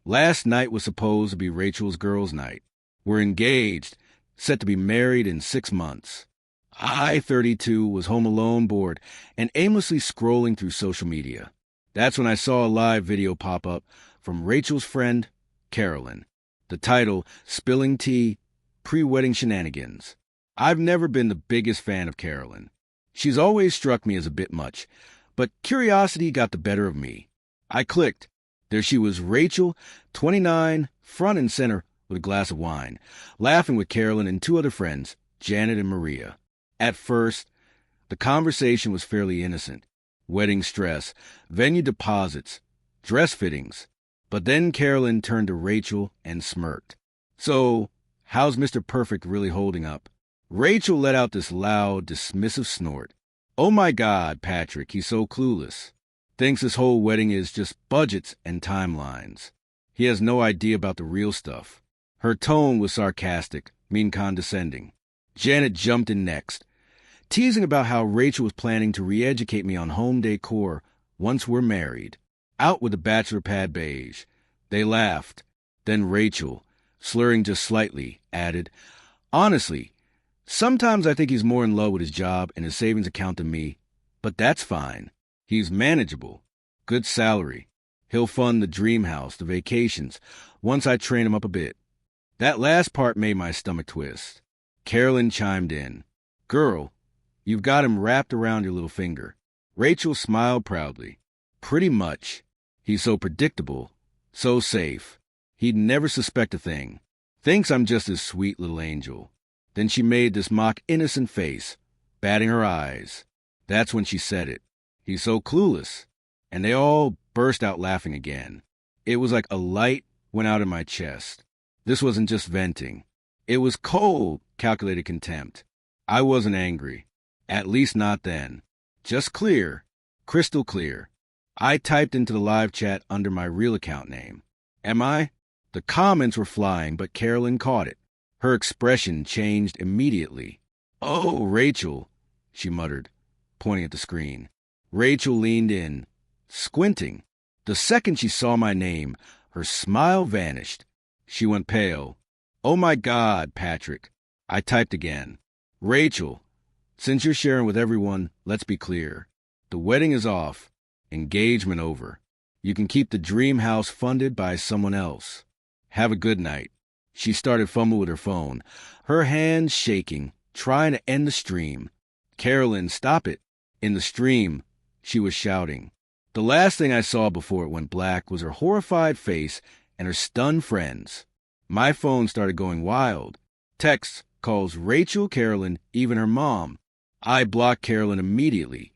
Last night was supposed to be Rachel's girls' night. We're engaged, set to be married in 6 months. I, 32, was home alone, bored, and aimlessly scrolling through social media. That's when I saw a live video pop up from Rachel's friend, Carolyn. The title, Spilling Tea, Pre-Wedding Shenanigans. I've never been the biggest fan of Carolyn. She's always struck me as a bit much, but curiosity got the better of me. I clicked. There she was, Rachel, 29, front and center with a glass of wine, laughing with Carolyn and 2 other friends, Janet and Maria. At first, the conversation was fairly innocent. Wedding stress, venue deposits, dress fittings. But then Carolyn turned to Rachel and smirked. So, how's Mr. Perfect really holding up? Rachel let out this loud, dismissive snort. Oh my God, Patrick, he's so clueless. Thinks this whole wedding is just budgets and timelines. He has no idea about the real stuff. Her tone was sarcastic, mean condescending. Janet jumped in next, teasing about how Rachel was planning to re-educate me on home decor once we're married. Out with the bachelor pad beige. They laughed. Then Rachel, slurring just slightly, added, Honestly, sometimes I think he's more in love with his job and his savings account than me, but that's fine. He's manageable. Good salary. He'll fund the dream house, the vacations, once I train him up a bit. That last part made my stomach twist. Carolyn chimed in. Girl, you've got him wrapped around your little finger. Rachel smiled proudly. Pretty much. He's so predictable, so safe. He'd never suspect a thing. Thinks I'm just his sweet little angel. Then she made this mock innocent face, batting her eyes. That's when she said it. He's so clueless. And they all burst out laughing again. It was like a light went out in my chest. This wasn't just venting. It was cold, calculated contempt. I wasn't angry. At least not then. Just clear. Crystal clear. I typed into the live chat under my real account name. Am I? The comments were flying, but Carolyn caught it. Her expression changed immediately. Oh, Rachel, she muttered, pointing at the screen. Rachel leaned in, squinting. The second she saw my name, her smile vanished. She went pale. Oh my God, Patrick. I typed again. Rachel, since you're sharing with everyone, let's be clear. The wedding is off. Engagement over. You can keep the dream house funded by someone else. Have a good night. She started fumbling with her phone, her hands shaking, trying to end the stream. Carolyn, stop it. In the stream, she was shouting. The last thing I saw before it went black was her horrified face and her stunned friends. My phone started going wild. Texts, calls, Rachel, Carolyn, even her mom. I blocked Carolyn immediately,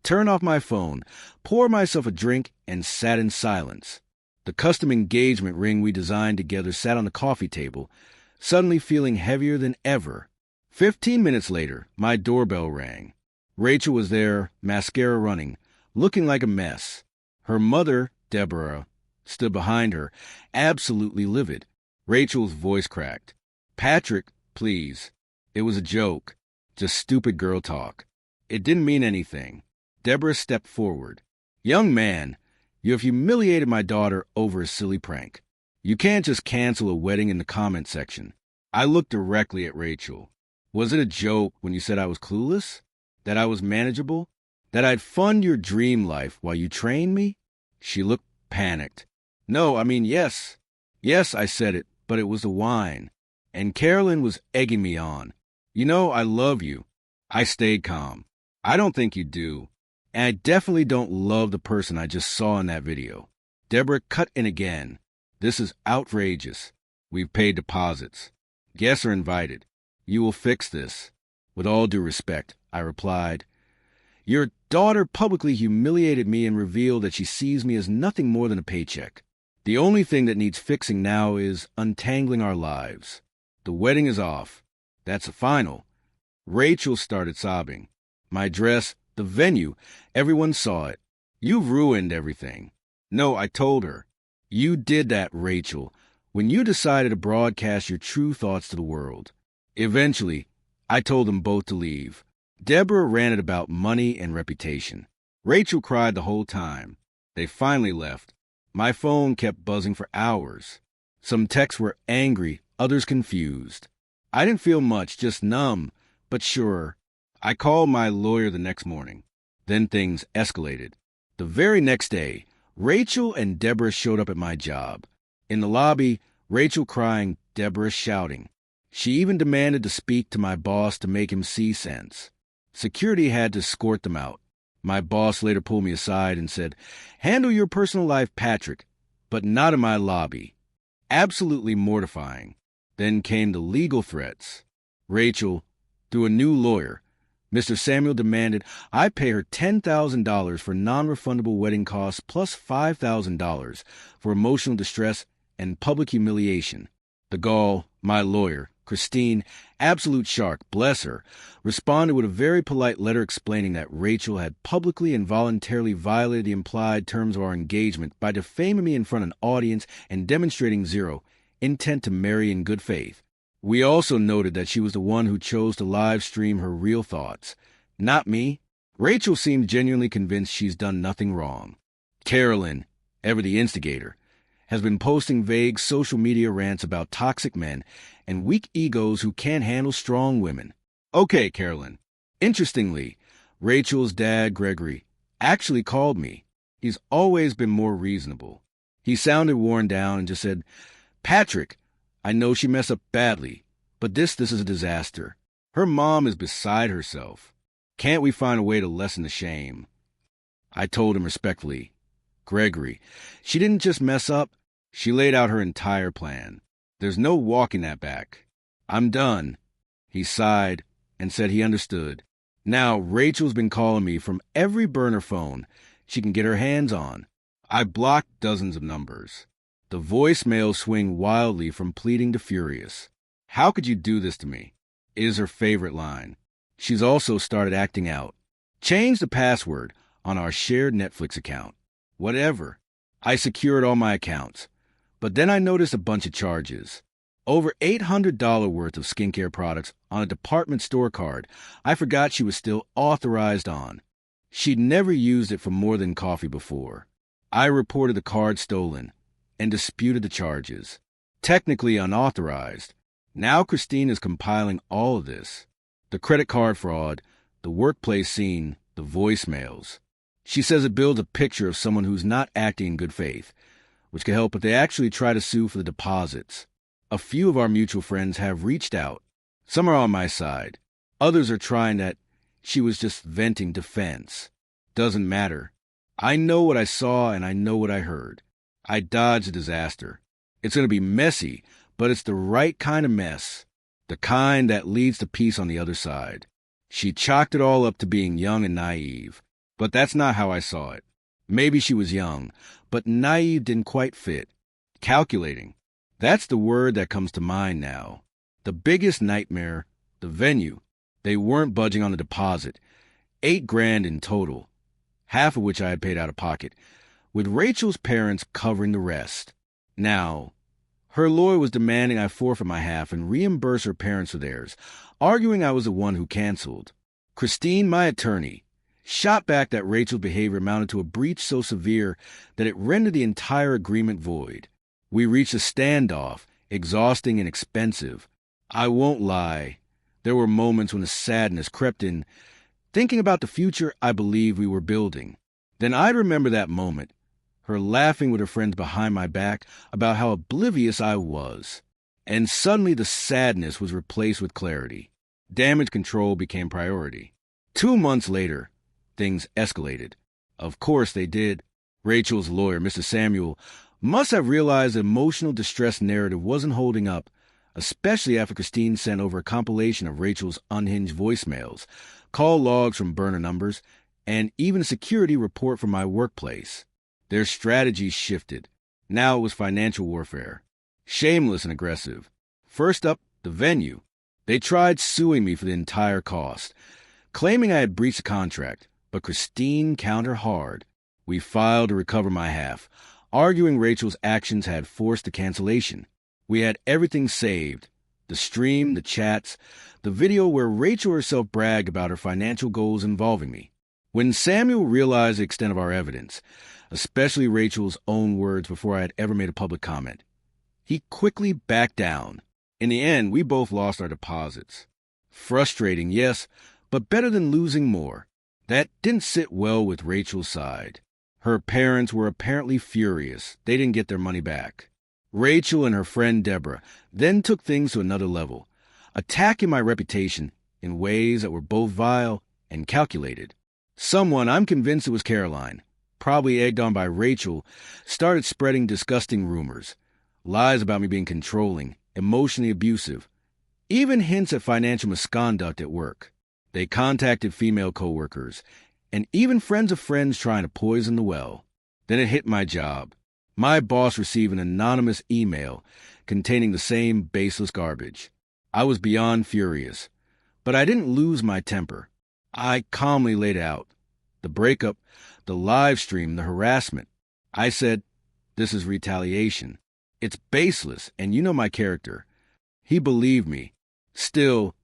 turned off my phone, poured myself a drink, and sat in silence. The custom engagement ring we designed together sat on the coffee table, suddenly feeling heavier than ever. 15 minutes later, my doorbell rang. Rachel was there, mascara running, looking like a mess. Her mother, Deborah, stood behind her, absolutely livid. Rachel's voice cracked. Patrick, please. It was a joke. Just stupid girl talk. It didn't mean anything. Deborah stepped forward. Young man, you have humiliated my daughter over a silly prank. You can't just cancel a wedding in the comment section. I looked directly at Rachel. Was it a joke when you said I was clueless? That I was manageable? That I'd fund your dream life while you trained me? She looked panicked. No, I mean, yes. Yes, I said it, but it was the wine. And Carolyn was egging me on. You know, I love you. I stayed calm. I don't think you do. And I definitely don't love the person I just saw in that video. Deborah cut in again. This is outrageous. We've paid deposits. Guests are invited. You will fix this. With all due respect, I replied. Your daughter publicly humiliated me and revealed that she sees me as nothing more than a paycheck. The only thing that needs fixing now is untangling our lives. The wedding is off. That's a final. Rachel started sobbing. My dress, the venue, everyone saw it. You ruined everything. No, I told her. You did that, Rachel, when you decided to broadcast your true thoughts to the world. Eventually, I told them both to leave. Deborah ranted about money and reputation. Rachel cried the whole time. They finally left. My phone kept buzzing for hours. Some texts were angry, others confused. I didn't feel much, just numb, but sure. I called my lawyer the next morning. Then things escalated. The very next day, Rachel and Deborah showed up at my job. In the lobby, Rachel crying, Deborah shouting. She even demanded to speak to my boss to make him see sense. Security had to escort them out. My boss later pulled me aside and said, "Handle your personal life, Patrick, but not in my lobby." Absolutely mortifying. Then came the legal threats. Rachel, through a new lawyer, Mr. Samuel, demanded I pay her $10,000 for non-refundable wedding costs plus $5,000 for emotional distress and public humiliation. The gall, my lawyer, Christine, absolute shark, bless her, responded with a very polite letter explaining that Rachel had publicly and voluntarily violated the implied terms of our engagement by defaming me in front of an audience and demonstrating zero intent to marry in good faith. We also noted that she was the one who chose to live stream her real thoughts. Not me. Rachel seemed genuinely convinced she's done nothing wrong. Carolyn, ever the instigator, has been posting vague social media rants about toxic men and weak egos who can't handle strong women. Okay, Carolyn. Interestingly, Rachel's dad, Gregory, actually called me. He's always been more reasonable. He sounded worn down and just said, "Patrick, I know she messed up badly, but this is a disaster. Her mom is beside herself. Can't we find a way to lessen the shame?" I told him respectfully, "Gregory, she didn't just mess up, she laid out her entire plan. There's no walking that back. I'm done." He sighed and said he understood. Now Rachel's been calling me from every burner phone she can get her hands on. I blocked dozens of numbers. The voicemails swing wildly from pleading to furious. "How could you do this to me?" is her favorite line. She's also started acting out. "Change the password on our shared Netflix account." Whatever. I secured all my accounts. But then I noticed a bunch of charges. Over $800 worth of skincare products on a department store card I forgot she was still authorized on. She'd never used it for more than coffee before. I reported the card stolen and disputed the charges. Technically unauthorized. Now Christine is compiling all of this. The credit card fraud, the workplace scene, the voicemails. She says it builds a picture of someone who's not acting in good faith, which could help if they actually try to sue for the deposits. A few of our mutual friends have reached out. Some are on my side. Others are trying that she was just venting defense. Doesn't matter. I know what I saw and I know what I heard. I dodged a disaster. It's going to be messy, but it's the right kind of mess. The kind that leads to peace on the other side. She chalked it all up to being young and naive. But that's not how I saw it. Maybe she was young, but naive didn't quite fit. Calculating. That's the word that comes to mind now. The biggest nightmare, the venue. They weren't budging on the deposit. $8,000 in total, half of which I had paid out of pocket, with Rachel's parents covering the rest. Now, her lawyer was demanding I forfeit my half and reimburse her parents for theirs, arguing I was the one who canceled. Christine, my attorney, shot back that Rachel's behavior amounted to a breach so severe that it rendered the entire agreement void. We reached a standoff, exhausting and expensive. I won't lie. There were moments when a sadness crept in, thinking about the future I believed we were building. Then I'd remember that moment, her laughing with her friends behind my back about how oblivious I was. And suddenly the sadness was replaced with clarity. Damage control became priority. 2 months later, things escalated. Of course they did. Rachel's lawyer, Mr. Samuel, must have realized the emotional distress narrative wasn't holding up, especially after Christine sent over a compilation of Rachel's unhinged voicemails, call logs from burner numbers, and even a security report from my workplace. Their strategies shifted. Now it was financial warfare. Shameless and aggressive. First up, the venue. They tried suing me for the entire cost, claiming I had breached the contract, but Christine countered hard. We filed to recover my half, arguing Rachel's actions had forced the cancellation. We had everything saved. The stream, the chats, the video where Rachel herself bragged about her financial goals involving me. When Samuel realized the extent of our evidence, especially Rachel's own words before I had ever made a public comment. He quickly backed down. In the end, we both lost our deposits. Frustrating, yes, but better than losing more. That didn't sit well with Rachel's side. Her parents were apparently furious. They didn't get their money back. Rachel and her friend Deborah then took things to another level, attacking my reputation in ways that were both vile and calculated. Someone, I'm convinced it was Caroline, probably egged on by Rachel, started spreading disgusting rumors, lies about me being controlling, emotionally abusive, even hints at financial misconduct at work. They contacted female coworkers, and even friends of friends trying to poison the well. Then it hit my job. My boss received an anonymous email containing the same baseless garbage. I was beyond furious, but I didn't lose my temper. I calmly laid out the breakup, the live stream, the harassment. I said, "This is retaliation. It's baseless, and you know my character." He believed me. Still,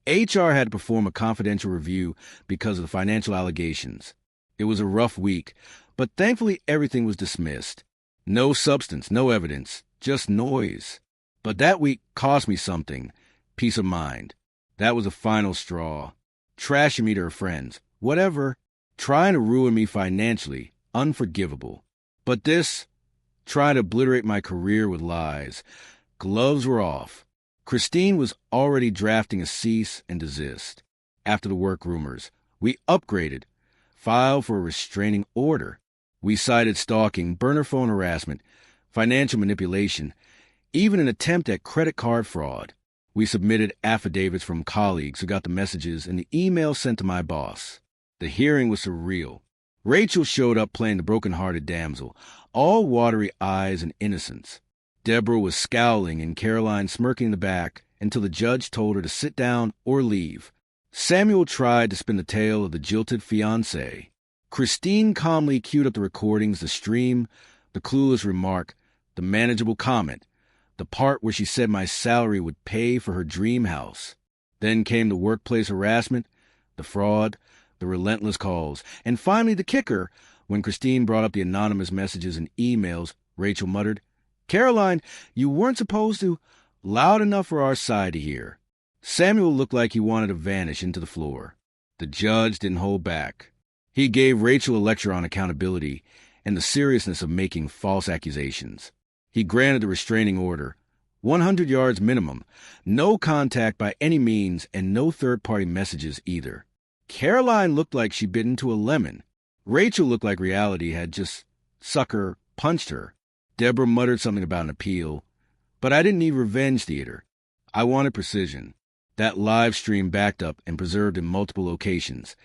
HR had to perform a confidential review because of the financial allegations. It was a rough week, but thankfully everything was dismissed. No substance, no evidence, just noise. But that week cost me something, peace of mind. That was the final straw. Trashing me to her friends, whatever. Trying to ruin me financially, unforgivable. But this, trying to obliterate my career with lies. Gloves were off. Christine was already drafting a cease and desist. After the work rumors, we upgraded, filed for a restraining order. We cited stalking, burner phone harassment, financial manipulation, even an attempt at credit card fraud. We submitted affidavits from colleagues who got the messages and the emails sent to my boss. The hearing was surreal. Rachel showed up playing the broken-hearted damsel, all watery eyes and innocence. Deborah was scowling and Caroline smirking in the back until the judge told her to sit down or leave. Samuel tried to spin the tale of the jilted fiancé. Christine calmly queued up the recordings, the stream, the clueless remark, the manageable comment, the part where she said my salary would pay for her dream house. Then came the workplace harassment, the fraud, the relentless calls, and finally the kicker. When Christine brought up the anonymous messages and emails, Rachel muttered, "Caroline, you weren't supposed to," loud enough for our side to hear. Samuel looked like he wanted to vanish into the floor. The judge didn't hold back. He gave Rachel a lecture on accountability and the seriousness of making false accusations. He granted the restraining order, 100 yards minimum, no contact by any means, and no third-party messages either. Caroline looked like she bit into a lemon. Rachel looked like reality had just sucker punched her. Deborah muttered something about an appeal, but I didn't need revenge theater. I wanted precision. That live stream backed up and preserved in multiple locations.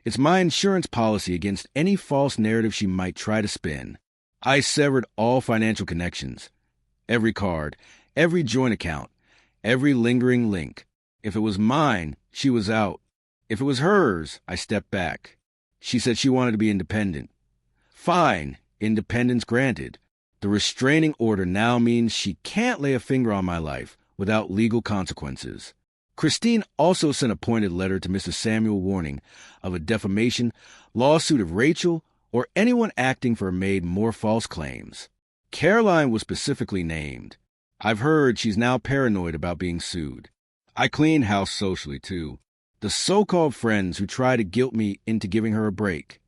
It's my insurance policy against any false narrative she might try to spin. I severed all financial connections. Every card, every joint account, every lingering link. If it was mine, she was out. If it was hers, I stepped back. She said she wanted to be independent. Fine, independence granted. The restraining order now means she can't lay a finger on my life without legal consequences. Christine also sent a pointed letter to Mr. Samuel warning of a defamation lawsuit of Rachel or anyone acting for made more false claims. Caroline was specifically named. I've heard she's now paranoid about being sued. I cleaned house socially, too. The so-called friends who try to guilt me into giving her a break.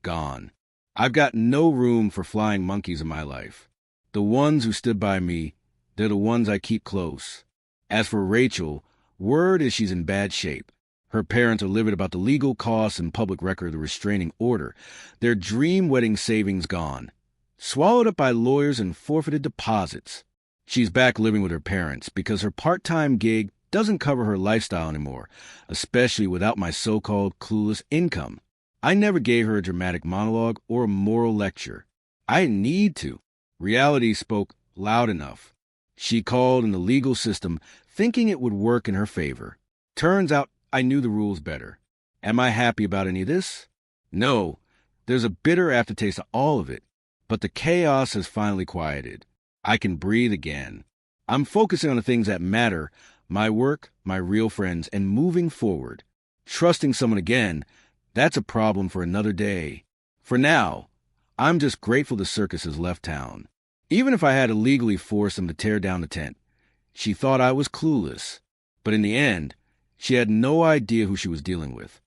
Gone. I've got no room for flying monkeys in my life. The ones who stood by me, they're the ones I keep close. As for Rachel, word is she's in bad shape. Her parents are livid about the legal costs and public record of the restraining order. Their dream wedding savings gone. Swallowed up by lawyers and forfeited deposits. She's back living with her parents because her part-time gig doesn't cover her lifestyle anymore, especially without my so-called clueless income. I never gave her a dramatic monologue or a moral lecture. I didn't need to. Reality spoke loud enough. She called in the legal system thinking it would work in her favor. Turns out I knew the rules better. Am I happy about any of this? No. There's a bitter aftertaste to all of it. But the chaos has finally quieted. I can breathe again. I'm focusing on the things that matter, my work, my real friends, and moving forward. Trusting someone again, that's a problem for another day. For now, I'm just grateful the circus has left town. Even if I had to legally force them to tear down the tent, she thought I was clueless. But in the end, she had no idea who she was dealing with.